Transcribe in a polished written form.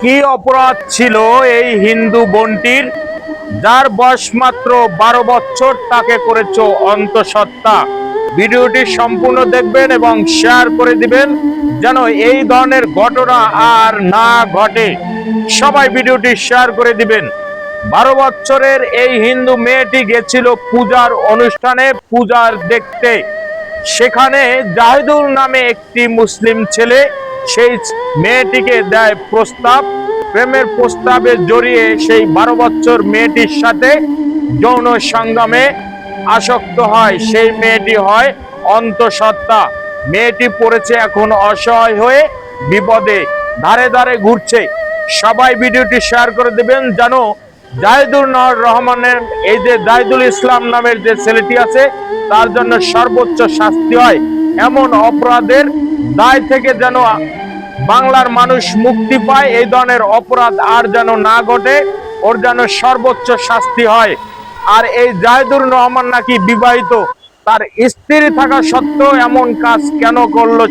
কি অপরাধ ছিল এই হিন্দু বোনটির, যার বয়স মাত্র 12 বছর, তাকে করেছো অন্তঃসত্ত্বা। ভিডিওটি সম্পূর্ণ দেখবেন এবং শেয়ার করে দিবেন যেন এই ধরনের ঘটনা আর না ঘটে। সবাই ভিডিওটি শেয়ার করে দিবেন। 12 বছরের এই হিন্দু মেয়েটি গেছিল পূজার অনুষ্ঠানে পূজার দেখতে। সেখানে জাহিদুল নামে একটি মুসলিম ছেলে সেই মেয়েটিকে দেয় প্রস্তাব। প্রেমের প্রস্তাবে জড়িয়ে সেই 12 বছর মেয়েটির সাথে যৌন সঙ্গমে আসক্ত হয়। সেই মেয়েটি হয় অন্তঃসত্ত্বা। মেয়েটি পড়েছে এখন অসহায় হয়ে, বিপদে ধারে ধারে ঘুরছে। সবাই ভিডিওটি শেয়ার করে দেবেন যেন জাহিদুল রহমানের, এই যে জাহিদুল ইসলাম নামের যে ছেলেটি আছে, তার জন্য সর্বোচ্চ শাস্তি হয়। এমন অপরাধের দায় থেকে যেন বাংলার মানুষ মুক্তি পায়, এই ধরনের অপরাধ আর যেন না ঘটে, ওর যেন সর্বোচ্চ শাস্তি হয়। আর এই জাহিদুর রহমান নাকি বিবাহিত, তার স্ত্রী থাকা সত্ত্বেও এমন কাজ কেন করলো?